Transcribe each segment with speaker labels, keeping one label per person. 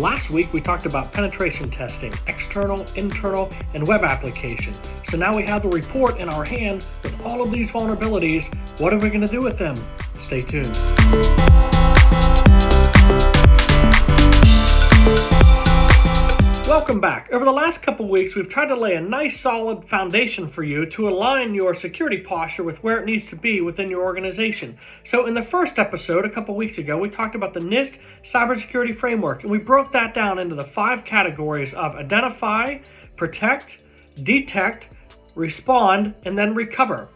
Speaker 1: last week we talked about penetration testing, external, internal, and web application. So now we have the report in our hand with all of these vulnerabilities. What are we going to do with them? Stay tuned. Welcome back. Over the last couple weeks, we've tried to lay a nice solid foundation for you to align your security posture with where it needs to be within your organization. So in the first episode, a couple weeks ago, we talked about the NIST cybersecurity framework, and we broke that down into the 5 categories of identify, protect, detect, respond, and then recover.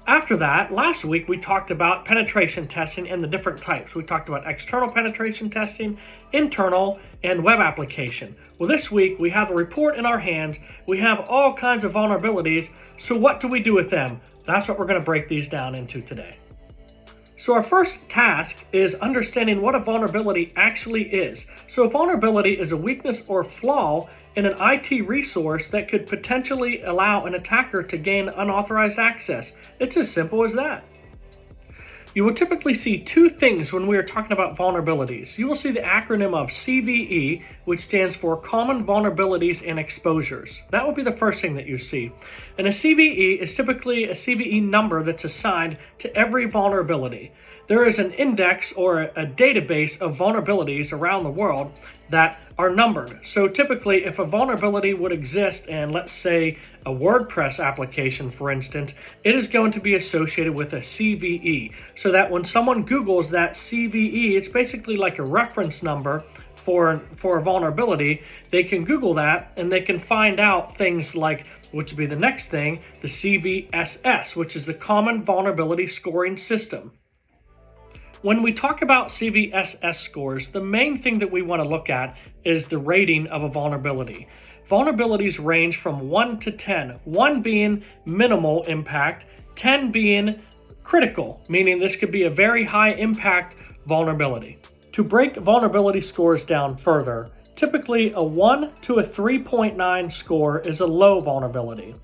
Speaker 1: After that, last week we talked about penetration testing and the different types. We talked about external penetration testing, internal, and web application. Well, this week we have the report in our hands. We have all kinds of vulnerabilities. So what do we do with them? That's what we're going to break these down into today. So our first task is understanding what a vulnerability actually is. So a vulnerability is a weakness or flaw in an IT resource that could potentially allow an attacker to gain unauthorized access. It's as simple as that. You will typically see 2 things when we are talking about vulnerabilities. You will see the acronym of CVE, which stands for Common Vulnerabilities and Exposures. That will be the first thing that you see. And a CVE is typically a CVE number that's assigned to every vulnerability. There is an index or a database of vulnerabilities around the world that are numbered. So typically, if a vulnerability would exist in, let's say, a WordPress application, for instance, it is going to be associated with a CVE. So that when someone Googles that CVE, it's basically like a reference number for a vulnerability. They can Google that and they can find out things like, which would be the next thing, the CVSS, which is the Common Vulnerability Scoring System. When we talk about CVSS scores, the main thing that we want to look at is the rating of a vulnerability. Vulnerabilities range from 1 to 10, 1 being minimal impact, 10 being critical, meaning this could be a very high impact vulnerability. To break vulnerability scores down further, typically a 1 to a 3.9 score is a low vulnerability.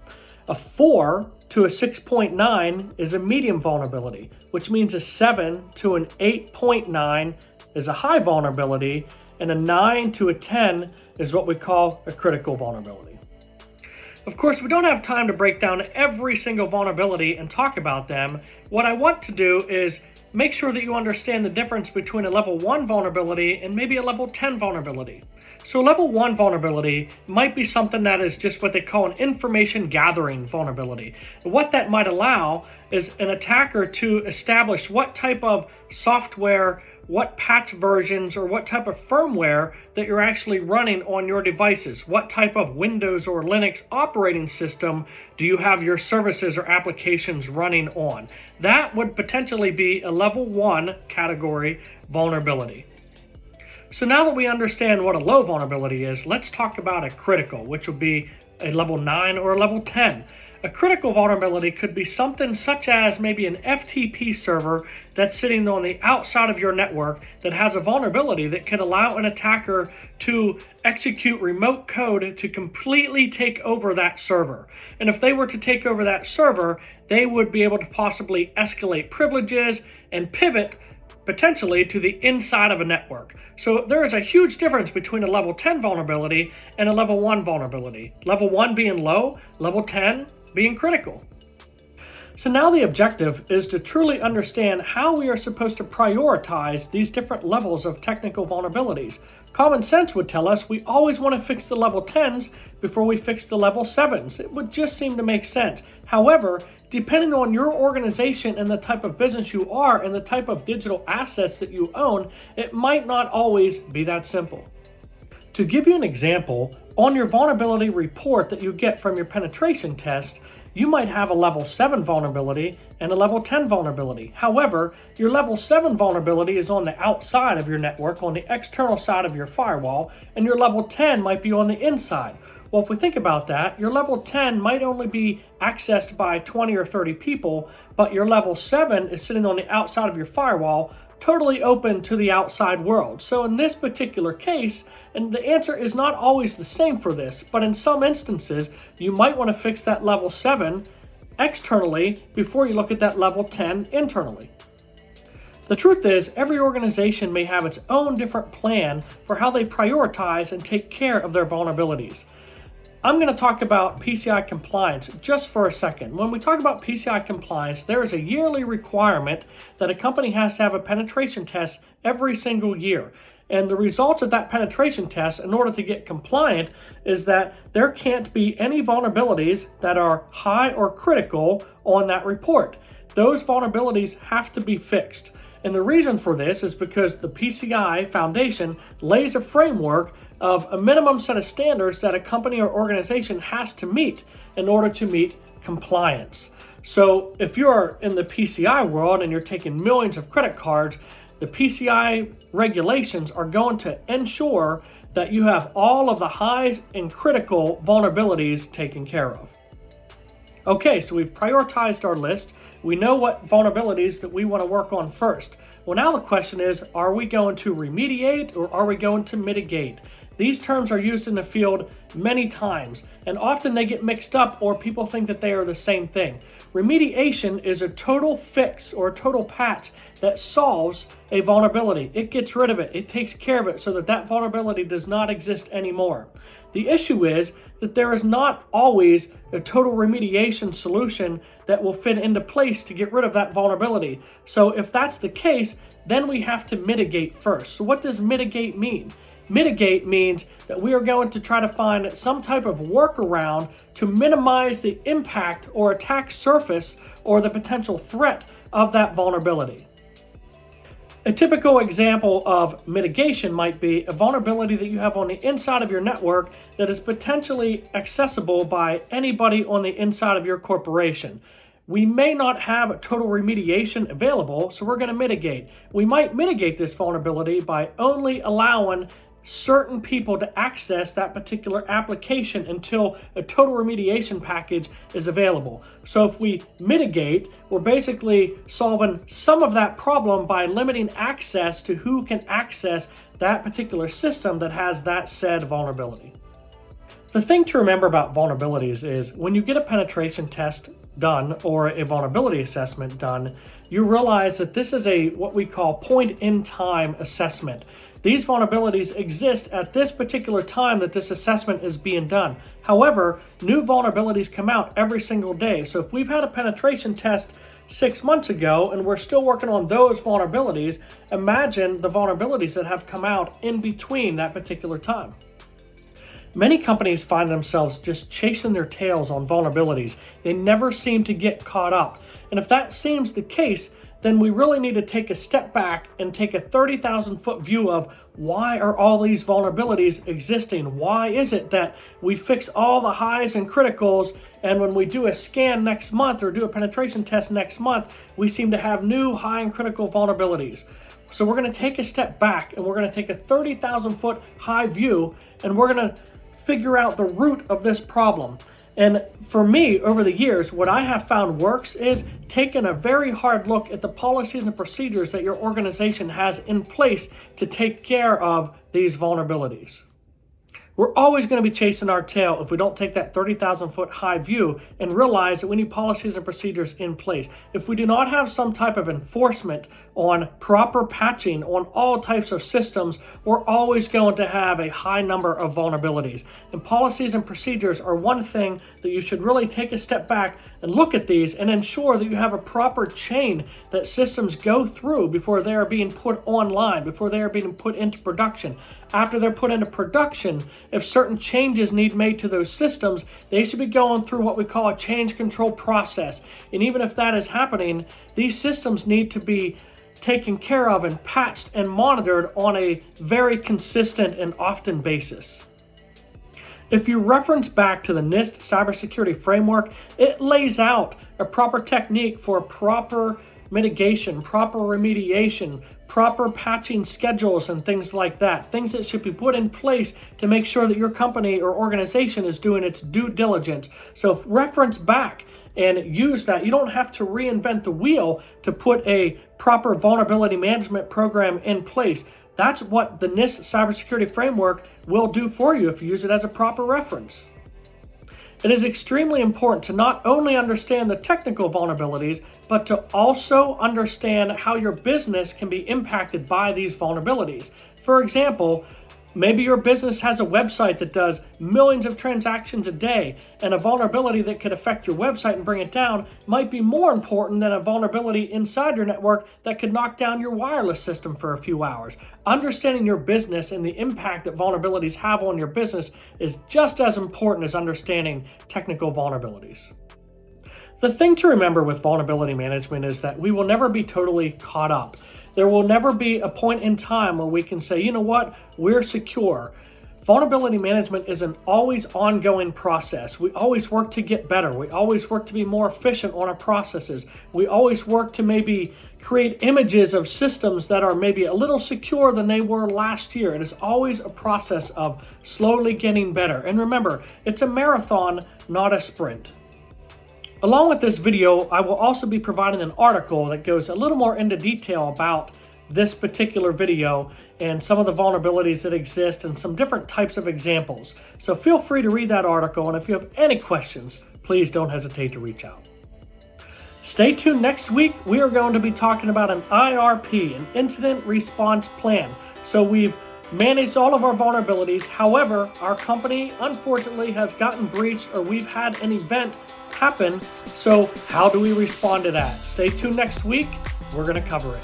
Speaker 1: A 4 to a 6.9 is a medium vulnerability, which means a 7 to an 8.9 is a high vulnerability, and a 9 to a 10 is what we call a critical vulnerability. Of course, we don't have time to break down every single vulnerability and talk about them. What I want to do is make sure that you understand the difference between a level 1 vulnerability and maybe a level 10 vulnerability. So level 1 vulnerability might be something that is just what they call an information gathering vulnerability. What that might allow is an attacker to establish what type of software, what patch versions, or what type of firmware that you're actually running on your devices. What type of Windows or Linux operating system do you have your services or applications running on? That would potentially be a level 1 category vulnerability. So now that we understand what a low vulnerability is, let's talk about a critical, which would be a level 9 or a level 10. A critical vulnerability could be something such as maybe an FTP server that's sitting on the outside of your network that has a vulnerability that could allow an attacker to execute remote code to completely take over that server. And if they were to take over that server, they would be able to possibly escalate privileges and pivot potentially to the inside of a network. So there is a huge difference between a level 10 vulnerability and a level 1 vulnerability. Level 1 being low, level 10 being critical. So now the objective is to truly understand how we are supposed to prioritize these different levels of technical vulnerabilities. Common sense would tell us we always want to fix the level 10s before we fix the level 7s. It would just seem to make sense. However, depending on your organization and the type of business you are and the type of digital assets that you own, it might not always be that simple. To give you an example, on your vulnerability report that you get from your penetration test, you might have a level 7 vulnerability and a level 10 vulnerability. However, your level 7 vulnerability is on the outside of your network, on the external side of your firewall, and your level 10 might be on the inside. Well, if we think about that, your level 10 might only be accessed by 20 or 30 people, but your level 7 is sitting on the outside of your firewall, totally open to the outside world. So in this particular case, and the answer is not always the same for this, but in some instances, you might want to fix that level 7 externally before you look at that level 10 internally. The truth is, every organization may have its own different plan for how they prioritize and take care of their vulnerabilities. I'm going to talk about PCI compliance just for a second. When we talk about PCI compliance, there is a yearly requirement that a company has to have a penetration test every single year. And the result of that penetration test, in order to get compliant, is that there can't be any vulnerabilities that are high or critical on that report. Those vulnerabilities have to be fixed. And the reason for this is because the PCI Foundation lays a framework of a minimum set of standards that a company or organization has to meet in order to meet compliance. So if you're in the PCI world and you're taking millions of credit cards, the PCI regulations are going to ensure that you have all of the highs and critical vulnerabilities taken care of. Okay, so we've prioritized our list. We know what vulnerabilities that we want to work on first. Well, now the question is, are we going to remediate or are we going to mitigate? These terms are used in the field many times, and often they get mixed up or people think that they are the same thing. Remediation is a total fix or a total patch that solves a vulnerability. It gets rid of it. It takes care of it so that that vulnerability does not exist anymore. The issue is that there is not always a total remediation solution that will fit into place to get rid of that vulnerability. So if that's the case, then we have to mitigate first. So what does mitigate mean? Mitigate means that we are going to try to find some type of workaround to minimize the impact or attack surface or the potential threat of that vulnerability. A typical example of mitigation might be a vulnerability that you have on the inside of your network that is potentially accessible by anybody on the inside of your corporation. We may not have a total remediation available, so we're going to mitigate. We might mitigate this vulnerability by only allowing certain people to access that particular application until a total remediation package is available. So if we mitigate, we're basically solving some of that problem by limiting access to who can access that particular system that has that said vulnerability. The thing to remember about vulnerabilities is when you get a penetration test done or a vulnerability assessment done, you realize that this is what we call point-in-time assessment. These vulnerabilities exist at this particular time that this assessment is being done. However, new vulnerabilities come out every single day. So if we've had a penetration test 6 months ago and we're still working on those vulnerabilities, imagine the vulnerabilities that have come out in between that particular time. Many companies find themselves just chasing their tails on vulnerabilities. They never seem to get caught up. And if that seems the case, then we really need to take a step back and take a 30,000-foot view of why are all these vulnerabilities existing? Why is it that we fix all the highs and criticals, and when we do a scan next month or do a penetration test next month, we seem to have new high and critical vulnerabilities? So we're going to take a step back and we're going to take a 30,000-foot high view and we're going to figure out the root of this problem. And for me, over the years, what I have found works is taking a very hard look at the policies and procedures that your organization has in place to take care of these vulnerabilities. We're always going to be chasing our tail if we don't take that 30,000-foot high view and realize that we need policies and procedures in place. If we do not have some type of enforcement on proper patching on all types of systems, we're always going to have a high number of vulnerabilities. And policies and procedures are one thing that you should really take a step back and look at these and ensure that you have a proper chain that systems go through before they are being put online, before they are being put into production. After they're put into production, if certain changes need made to those systems, they should be going through what we call a change control process. And even if that is happening, these systems need to be taken care of and patched and monitored on a very consistent and often basis. If you reference back to the NIST cybersecurity framework, it lays out a proper technique for proper mitigation, proper remediation, proper patching schedules and things like that. Things that should be put in place to make sure that your company or organization is doing its due diligence. So reference back and use that. You don't have to reinvent the wheel to put a proper vulnerability management program in place. That's what the NIST cybersecurity framework will do for you if you use it as a proper reference. It is extremely important to not only understand the technical vulnerabilities, but to also understand how your business can be impacted by these vulnerabilities. For example, maybe your business has a website that does millions of transactions a day, and a vulnerability that could affect your website and bring it down might be more important than a vulnerability inside your network that could knock down your wireless system for a few hours. Understanding your business and the impact that vulnerabilities have on your business is just as important as understanding technical vulnerabilities. The thing to remember with vulnerability management is that we will never be totally caught up. There will never be a point in time where we can say, you know what, we're secure. Vulnerability management is an always ongoing process. We always work to get better. We always work to be more efficient on our processes. We always work to maybe create images of systems that are maybe a little secure than they were last year. It is always a process of slowly getting better. And remember, it's a marathon, not a sprint. Along with this video, I will also be providing an article that goes a little more into detail about this particular video and some of the vulnerabilities that exist and some different types of examples. So feel free to read that article, and if you have any questions, please don't hesitate to reach out. Stay tuned next week. We are going to be talking about an IRP, an incident response plan. So we've managed all of our vulnerabilities. However, our company unfortunately has gotten breached, or we've had an event happen. So how do we respond to that? Stay tuned next week. We're going to cover it.